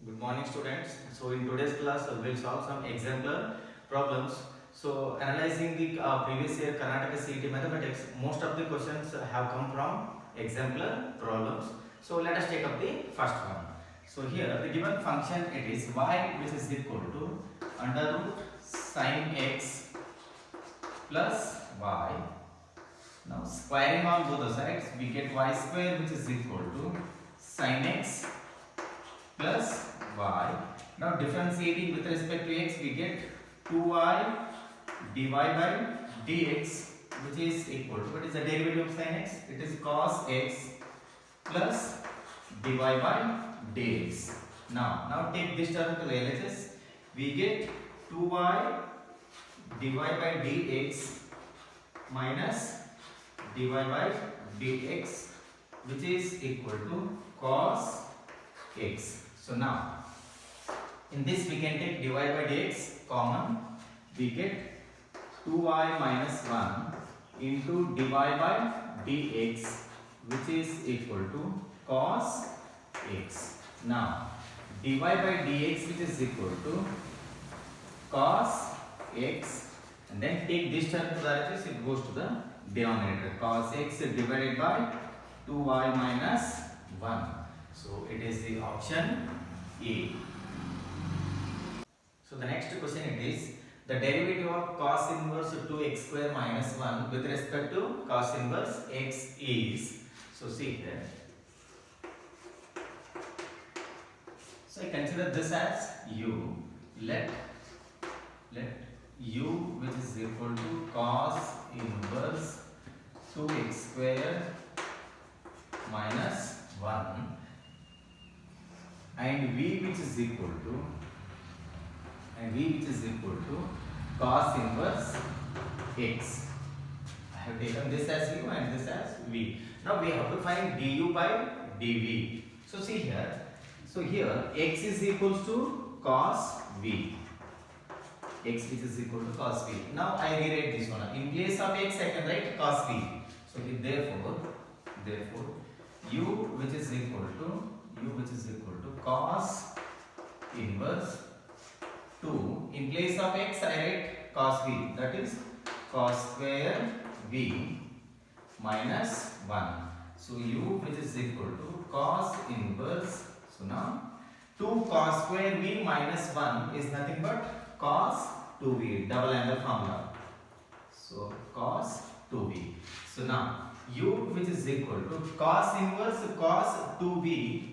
Good morning, students. So in today's class, we'll solve some exemplar problems. So analyzing the previous year Karnataka CET mathematics, most of the questions have come from exemplar problems. So let us take up the first one. So here the given function it is y which is equal to under root sin x plus y. Now squaring on both the sides, we get y square which is equal to sin x plus y. Now differentiating with respect to x, we get 2y dy by dx, which is equal to, what is the derivative of sin x? It is cos x plus dy by dx. Now take this term to the LHS. We get 2y dy by dx minus dy by dx, which is equal to cos x. So now in this we can take dy by dx common. We get 2y minus 1 into dy by dx, which is equal to cos x. Now dy by dx, which is equal to cos x, and then take this term to the RHS, it goes to the denominator. Cos x divided by 2y minus 1. So it is the option A. So the next question it is the derivative of cos inverse 2x square minus 1 with respect to cos inverse x is. So see here. So I consider this as u. Let u which is equal to cos inverse 2x square minus 1 and v which is equal to cos inverse x. I have taken this as u and this as v. Now we have to find du by dv. So see here. So here x is equals to cos v. X which is equal to cos v. Now I rewrite this one. In place of x I can write cos v. So therefore u which is equal to cos inverse 2. In place of x I write cos v, that is cos square v minus 1. So u which is equal to cos inverse. So now 2 cos square v minus 1 is nothing but cos 2v, double angle formula. So cos 2v. So now u which is equal to cos inverse cos 2v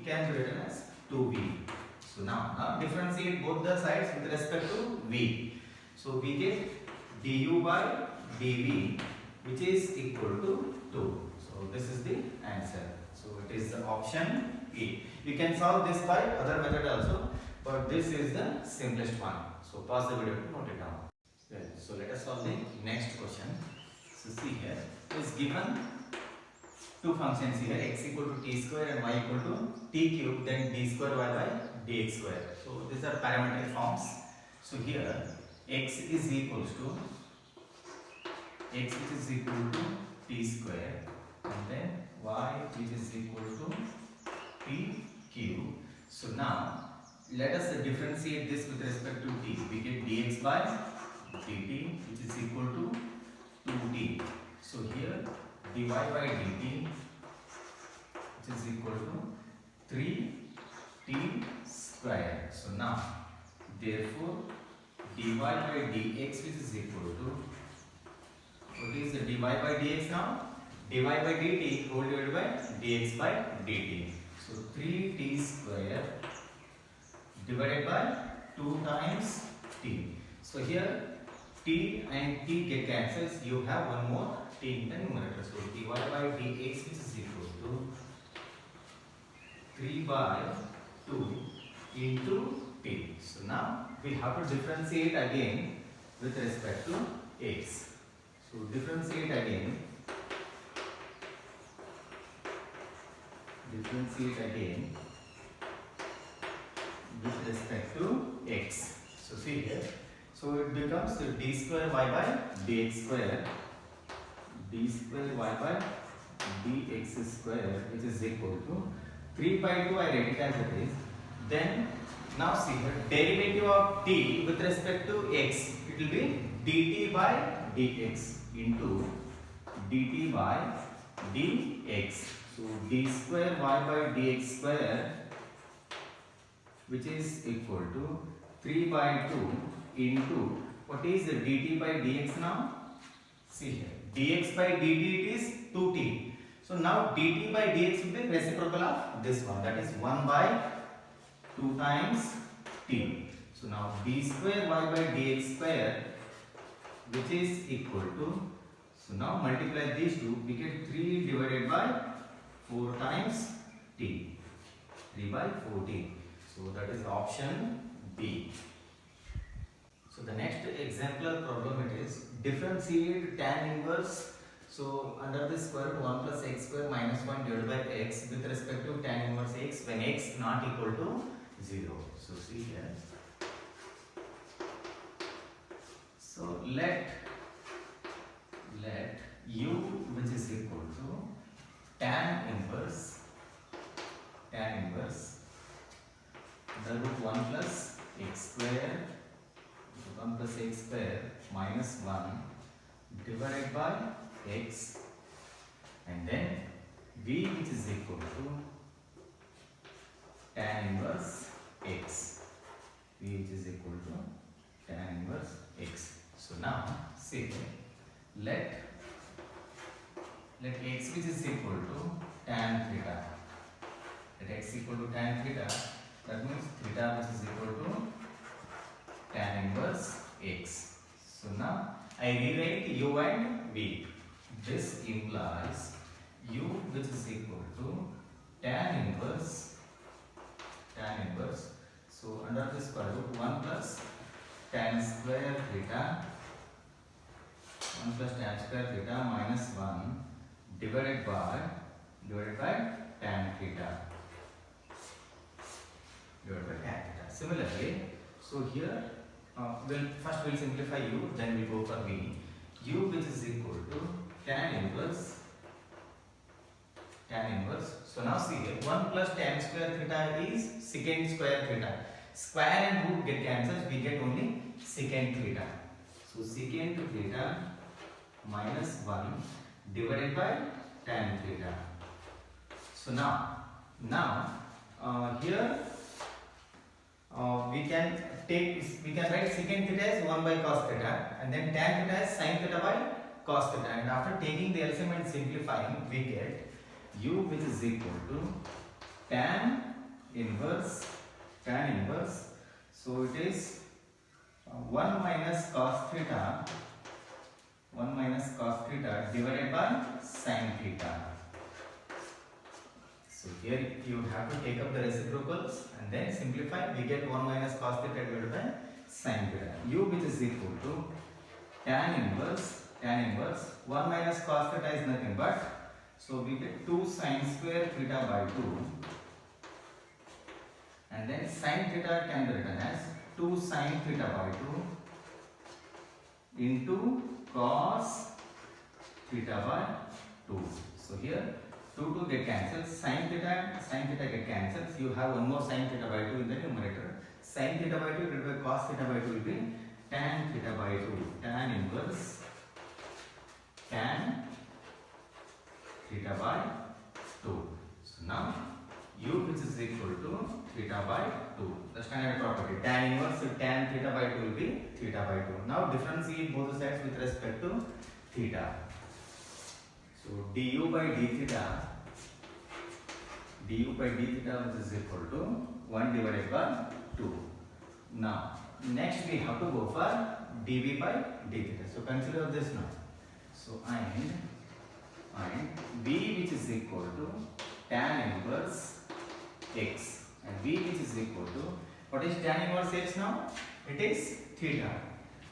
can be written as 2v. So now differentiate both the sides with respect to v. So we get du by dv which is equal to 2. So this is the answer. So it is the option A. You can solve this by other method also, but this is the simplest one. So pause the video to note it down. So let us solve the next question. So see here is given two functions here, x equal to t square and y equal to t cube, then d square y by dx square. So these are parametric forms. So here x is equals to t square and then y which is equal to t cube. So now let us differentiate this with respect to t. We get dx by dt which is equal to 2t. So here dy by dt which is equal to 3t square. So now therefore dy by dx which is equal to, what is the dy by dx now? Dy by dt whole divided by dx by dt. So 3t square divided by 2 times t. So here t and t get cancels. You have one more t in the numerator. So dy by dx which is equal to 3 by 2 into t. So now we have to differentiate again with respect to x. So differentiate again with respect to x. So see here. So it becomes d square y by dx square, d square y by dx square, which is equal to 3 by 2 I write it as it is. Then Now see here, derivative of t with respect to x, it will be dt by dx into dt by dx. So d square y by dx square, which is equal to 3 by 2 into, what is the dt by dx now? See here, dx by dt it is 2t. So now dt by dx will be reciprocal of this one, that is 1 by 2 times t. So now d square y by dx square, which is equal to, so now multiply these two, we get 3 divided by 4 times t, 3 by 4t. So that is option B. So the next exemplar problem, it is differentiate tan inverse. So under this square root 1 plus x square minus 1 divided by x with respect to tan inverse x when x not equal to 0. So see here. So let u, which is equal to tan inverse the root 1 plus x square, 1 plus x square minus 1 divided by x, and then v, which is equal to tan inverse x, v which is equal to tan inverse x. So now see, let x which is equal to tan theta, let x equal to tan theta, that means theta which is equal to tan inverse x. So now I rewrite u and v. This implies u which is equal to tan inverse. So under this square root 1 plus tan square theta, 1 plus tan square theta minus 1 divided by tan theta. Similarly, so here we'll simplify u, then we go for v. U which is equal to tan inverse. So now see here, 1 plus tan square theta is secant square theta. Square and root get cancelled, we get only secant theta. So secant theta minus 1 divided by tan theta. So now here we can write secant theta as 1 by cos theta, and then tan theta as sin theta by cos theta, and after taking the LCM and simplifying, we get u which is equal to tan inverse. So it is 1 minus cos theta divided by sin theta. So here you have to take up the reciprocals and then simplify. We get 1 minus cos theta divided by sin theta. U which is equal to tan inverse. 1 minus cos theta is nothing but, so we get 2 sin square theta by 2, and then sin theta can be written as 2 sin theta by 2 into cos theta by 2. So here 2 get cancelled, sin theta get cancelled. So you have one more sin theta by 2 in the numerator. Sin theta by 2 divided by cos theta by 2 will be tan theta by 2. Tan inverse tan theta by 2. So now u which is equal to theta by 2. The standard property, tan inverse tan theta by 2 will be theta by 2. Now differentiate both the sides with respect to theta. So du by d theta which is equal to 1 divided by 2. Now next we have to go for dv by d theta. So consider this now. So and v which is equal to tan inverse x, and v which is equal to, what is tan inverse x now? It is theta.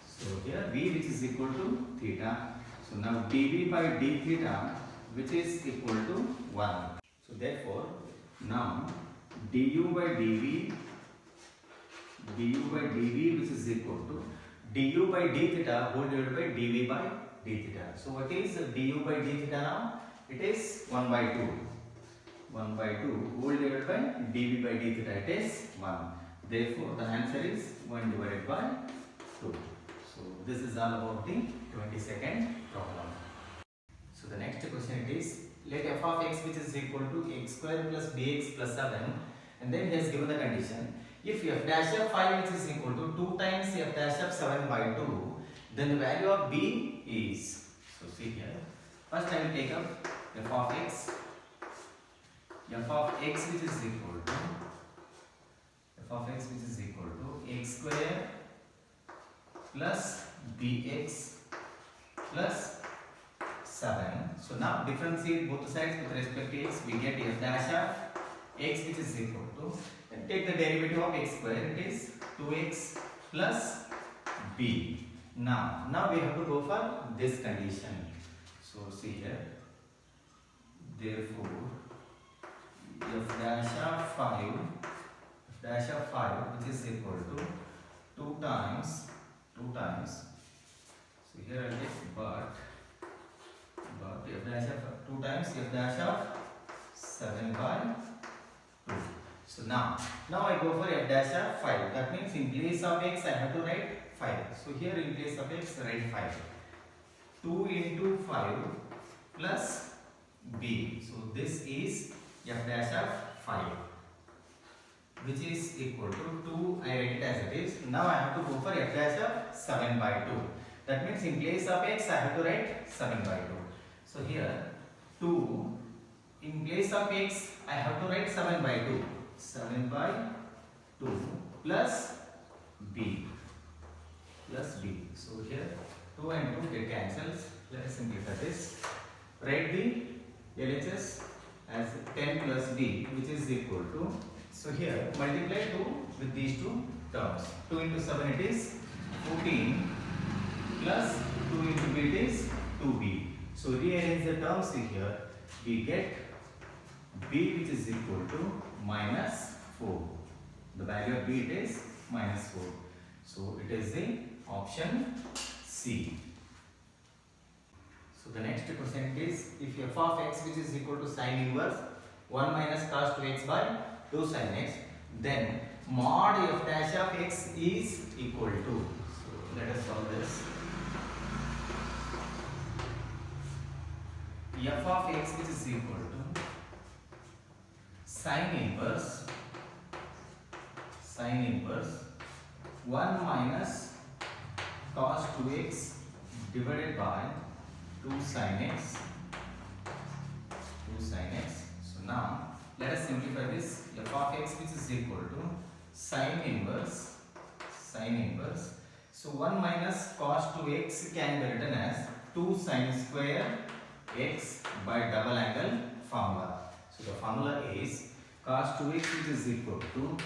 So here v which is equal to theta. So now dv by d theta which is equal to 1. So therefore now du by dv which is equal to du by d theta whole divided by dv by d theta. So what is du by d theta now? It is 1 by 2 whole divided by dv by d theta, it is 1. Therefore, the answer is 1 divided by 2. So, this is all about the 22nd problem. So, the next question it is, let f of x which is equal to x square plus bx plus 7, and then he has given the condition, if f dash of 5 which is equal to 2 times f dash of 7 by 2, then the value of b is, so see here, first I will take up f of x which is equal to x square plus bx plus 7. So now differentiate both sides with respect to x, we get f dash of x which is equal to, and take the derivative of x square, it is 2x plus b. Now we have to go for this condition. So see here, therefore f dash of 5 which is equal to 2 times, so here I take but f dash of 2 times f dash of 7 by 2. So now I go for f dash of 5. That means in place of x I have to write 5. So here in place of x write 5. 2 into 5 plus b. So this is f dash of 5, which is equal to 2. I write it as it is. Now I have to go for f dash of 7 by 2. That means in place of x I have to write 7 by 2. So here 2, in place of x I have to write 7 by 2. 7 by 2 plus b. So here 2 and 2 get cancels. Let us simplify this. Write the LHS as 10 plus b, which is equal to, so here multiply 2 with these two terms. 2 into 7 it is 14 plus 2 into b it is 2b. So rearrange the terms here. We get b which is equal to minus 4. The value of b it is minus 4. So it is the option C. So the next question is, if f of x which is equal to sine inverse 1 minus cos 2x by 2 sin x, then mod f dash of x is equal to, so let us solve this. F of x which is equal to sine inverse 1 minus cos 2x divided by 2 sin x. So now let us simplify this. F of x which is equal to sine inverse. So 1 minus cos 2x can be written as 2 sin square x by double angle formula. So the formula is cos 2x which is equal to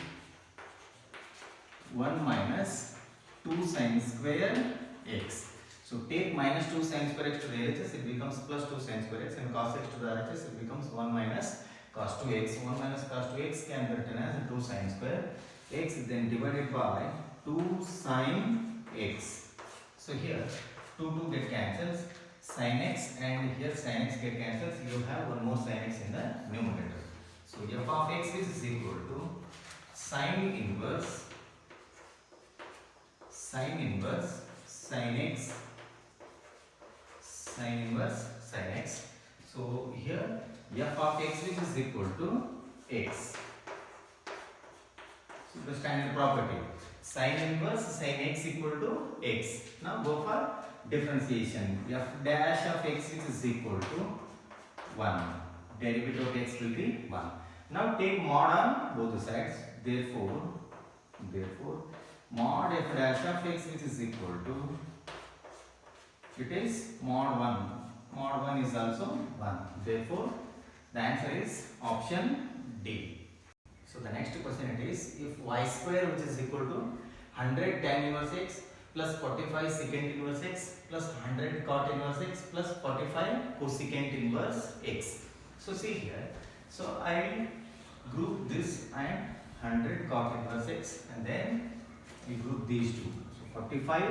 1 minus 2 sin square x. So take minus 2 sin square x to the RHS, it becomes plus 2 sin square x, and cos x to the RHS, it becomes 1 minus cos 2x. 1 minus cos 2x can be written as 2 sin square x, then divided by 2 sin x. So here 2 get cancels, sin x and here sin x get cancels. You have one more sin x in the numerator. So f of x is equal to sin inverse sin x. So here f of x which is equal to x. So the standard property, sin inverse sin x equal to x. Now go for differentiation. F dash of x which is equal to 1. Derivative of x will be 1. Now take mod on both sides. Therefore mod f dash of x which is equal to, it is mod 1. Mod 1 is also 1. Therefore the answer is option D. So the next question it is, if y square which is equal to 100 tan inverse x plus 45 secant inverse x plus 100 cot inverse x plus 45 cosecant inverse x. So see here, so I group this and 100 cot inverse x, and then we group these two. So 45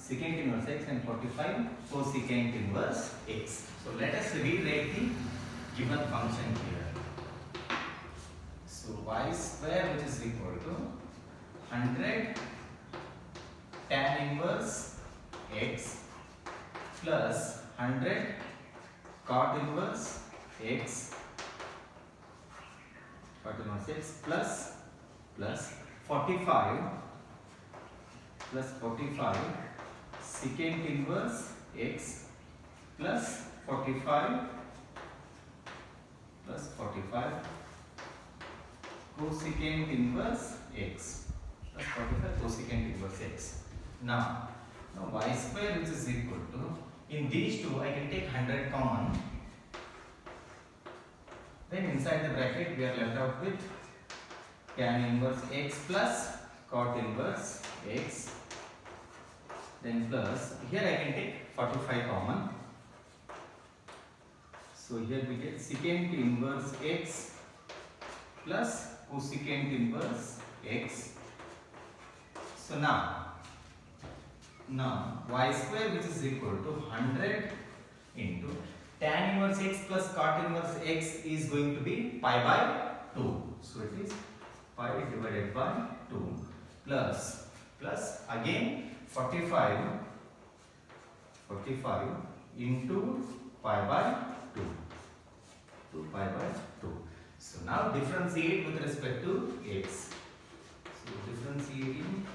secant inverse x and 45 cosecant inverse x. So let us rewrite the given function here. So y square which is equal to 100 tan inverse x plus 100 cot inverse x plus 45 secant inverse x plus 45 cosecant inverse x plus 45 cosecant inverse x. Now y square, which is equal to, in these two I can take 100 common, then inside the bracket we are left out with tan inverse x plus cot inverse x, then plus, here I can take 45 common, so here we get secant inverse x plus cosecant inverse x. So now y square, which is equal to 100 into tan inverse x plus cot inverse x is going to be pi by 2. So it is pi divided by 2 plus again 45 into pi by 2. Pi by 2. So now differentiate with respect to x. So differentiating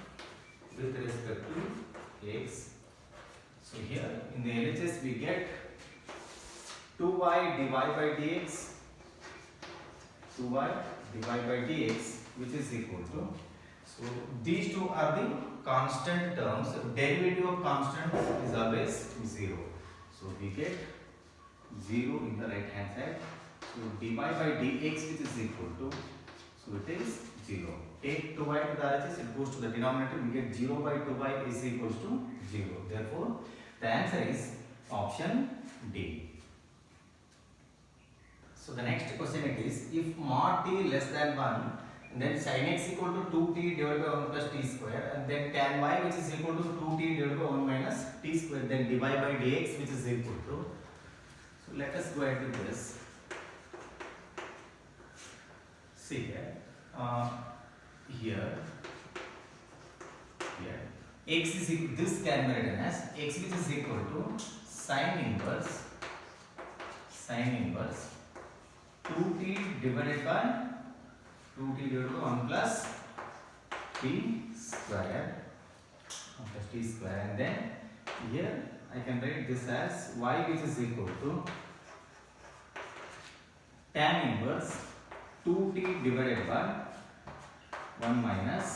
with respect to x. So here in the LHS we get 2y dy by dx, 2y dy by dx, which is equal to, so these two are the constant terms. Derivative of constant is always 0. So we get 0 in the right hand side. So dy by dx, which is equal to, so it is 0. Take 2y to the RHS, it goes to the denominator, we get 0 by 2y is equals to 0. Therefore, the answer is option D. So the next question it is, if mod t less than 1, then sin x equal to 2t divided by 1 plus t square, and then tan y, which is equal to 2t divided by 1 minus t square, then dy by dx, which is equal to, so let us go ahead with this. See here, x is equal, this can be written as x, which is equal to sin inverse 2t divided by 1 plus t square, and then here I can write this as y, which is equal to tan inverse 2t divided by 1 minus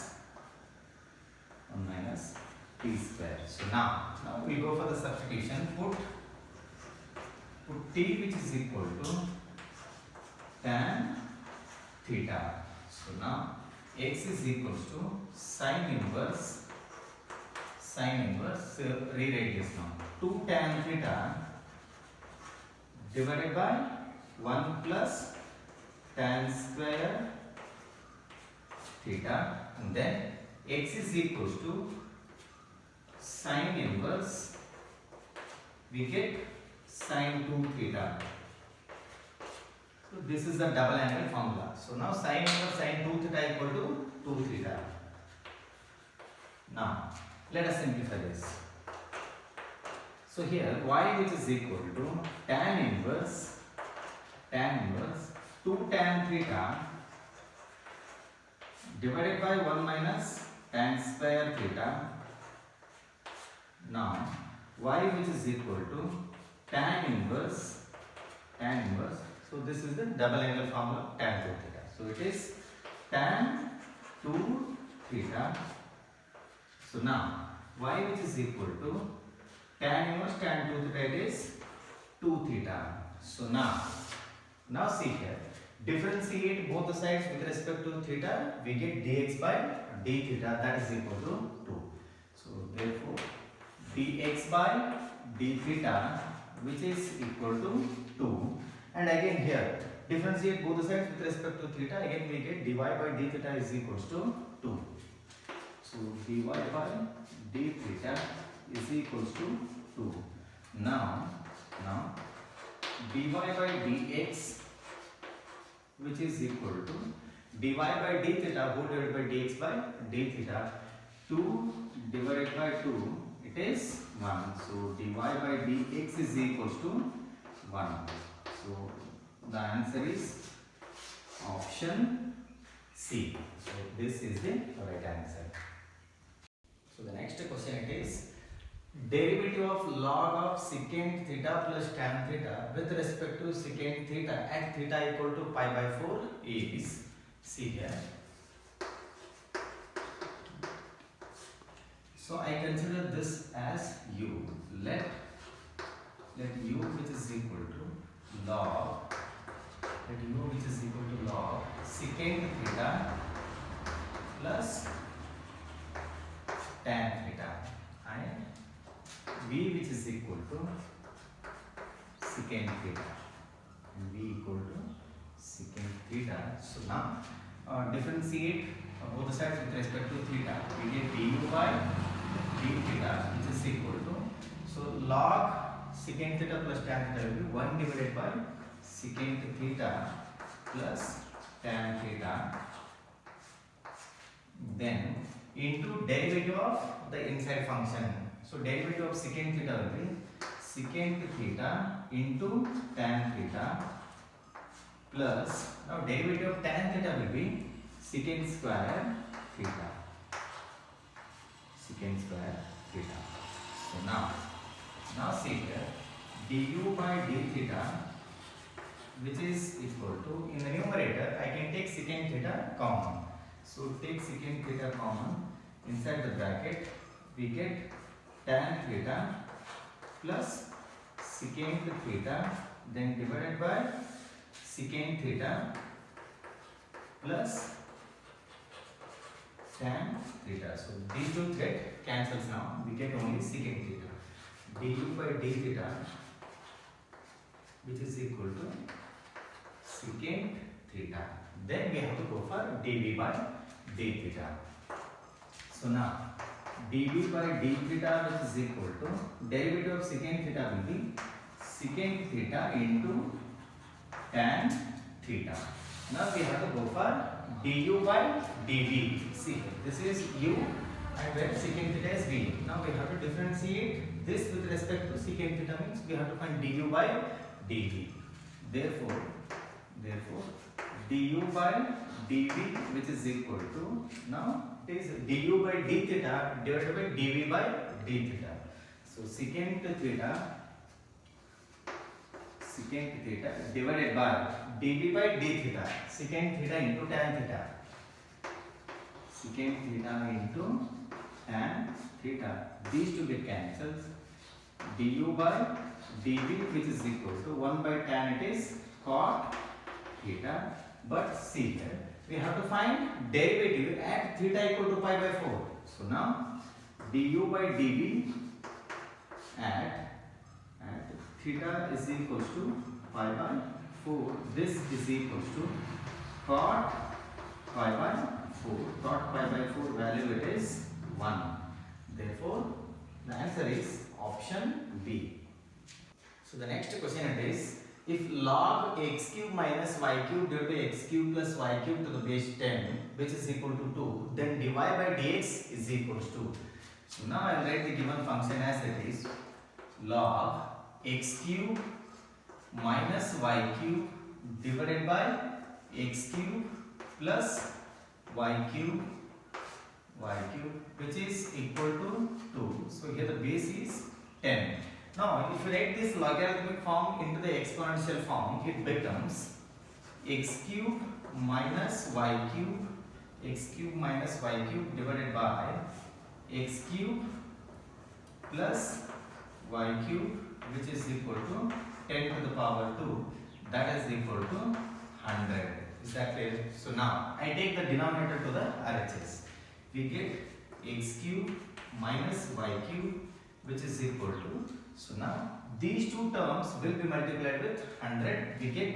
t square. So now we go for the substitution. Put t, which is equal to tan theta. So now x is equals to sin inverse, rewrite this now, 2 tan theta divided by 1 plus tan square theta, and then x is equals to sin inverse, we get sin 2 theta. So this is the double angle formula. So now sin inverse sin 2 theta equal to 2 theta. Now let us simplify this. So here y, which is equal to tan inverse 2 tan theta divided by 1 minus tan square theta. Now y, which is equal to tan inverse, so this is the double angle formula, tan 2 theta. So it is tan 2 theta. So now y, which is equal to tan inverse tan 2 theta, it is 2 theta. So now see here, differentiate both the sides with respect to theta, we get dx by d theta, that is equal to 2. So therefore dx by d theta, which is equal to 2, and again here differentiate both the sides with respect to theta, again we get dy by d theta is equals to 2. So dy by d theta is equals to 2. Now dy by dx, which is equal to dy by d theta whole divided by dx by d theta. 2 divided by 2, it is 1. So dy by dx is equals to 1. So the answer is option C. So this is the right answer. So the next question it is, derivative of log of secant theta plus tan theta with respect to secant theta at theta equal to pi by 4 is, see here. So I consider this as u. Let u which is equal to log, let u which is equal to log secant theta plus tan theta and v which is equal to secant theta and v equal to secant theta. So now differentiate both the sides with respect to theta. We get du by d theta which is equal to, so log secant theta plus tan theta will be 1 divided by secant theta plus tan theta, then into derivative of the inside function. So derivative of secant theta will be secant theta into tan theta plus, now derivative of tan theta will be secant square theta. Secant square theta. So now see here, du by d theta which is equal to, in the numerator I can take secant theta common. So take secant theta common, inside the bracket we get tan theta plus secant theta, then divided by secant theta plus tan theta. So these two get cancels now, we get only secant theta. Du by d theta which is equal to secant theta. Then we have to go for dv by d theta. So now dv by d theta which is equal to, derivative of secant theta will be secant theta into tan theta. Now we have to go for du by dv. See, this is u and where secant theta is v. Now we have to differentiate this with respect to secant theta, means we have to find du by dv. Therefore du by dv which is equal to, now it is du by d theta divided by dv by d theta. So secant theta divided by dv by d theta, secant theta into tan theta, secant theta into tan theta, these two get cancels. Du by dv which is equal to 1 by tan, it is cot theta. But see here, we have to find derivative at theta equal to pi by 4. So now du by dv at theta is equals to pi by 4. This is equals to cot pi by 4. Cot pi by 4 value it is 1. Therefore the answer is option B. So the next question it is, if log x cube minus y cube divided by x cube plus y cube to the base 10 which is equal to 2, then dy by dx is equals to. So now I will write the given function as it is, log x cube minus y cube divided by x cube plus y cube which is equal to 2. So here the base is 10. Now if you write this logarithmic form into the exponential form, it becomes x cube minus y cube divided by x cube plus y cube which is equal to 10 to the power 2, that is equal to 100. Is that clear? So now I take the denominator to the RHS. We get x cube minus y cube which is equal to, so now these two terms will be multiplied with 100. We get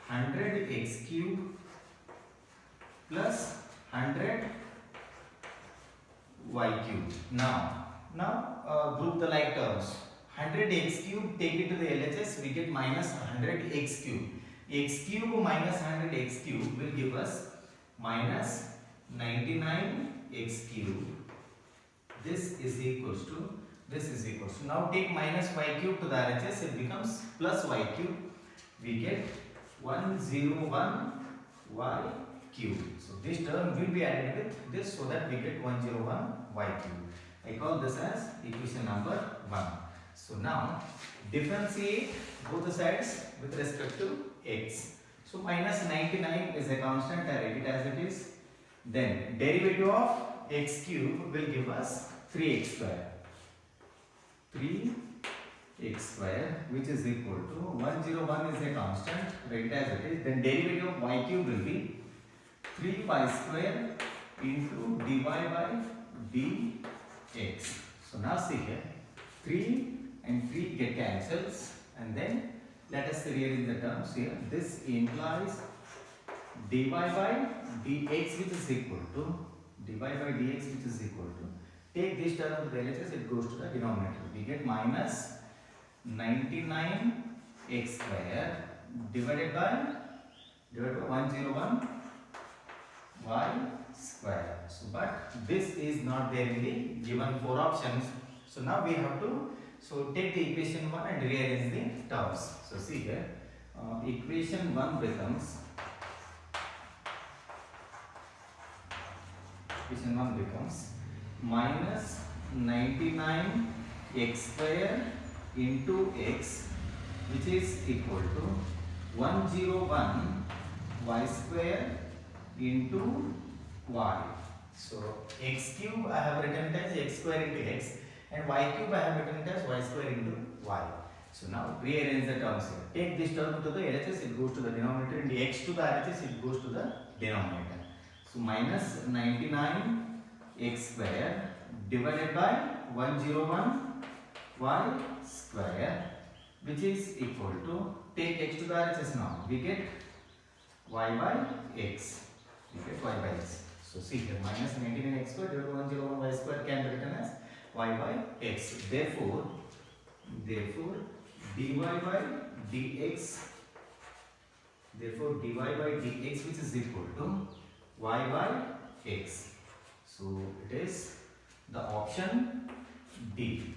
100 x cube plus 100 y cube. Now group the like terms. 100 x cube, take it to the LHS, we get minus 100 x cube. X cube minus 100 x cube will give us minus 99x cube. This is equals to now take minus y cube to the RHS, it becomes plus y cube. We get 101 y cube. So this term will be added with this so that we get 101 y cube. I call this as equation number 1. So now differentiate both the sides with respect to x. So minus 99 is a constant, I write it as it is. Then derivative of x cube will give us 3x square. 3x square, which is equal to 101 is a constant, write it as it is. Then derivative of y cube will be 3y square into dy by dx. So now see here, 3 and 3 get cancels, and then let us rearrange the terms here. This implies dy by dx, which is equal to take this term to the LHS, it goes to the denominator. We get minus 99x square divided by 101 y square. So but this is not there in the given 4 options. So now we have to take the equation 1 and rearrange the terms. So see here, equation 1 becomes minus 99x square into x, which is equal to 101 y square into y. So x cube I have written as x square into x, and y cube I have written as y square into y. So now rearrange the terms here. Take this term to the LHS, it goes to the denominator, and the x to the RHS, it goes to the denominator. So minus 99x square divided by 101 y square, which is equal to, take x to the RHS now, we get y by x. So see here, minus 99x square divided by 101 y square can be written as y by x. Therefore dy by dx, which is equal to y by x. So it is the option D.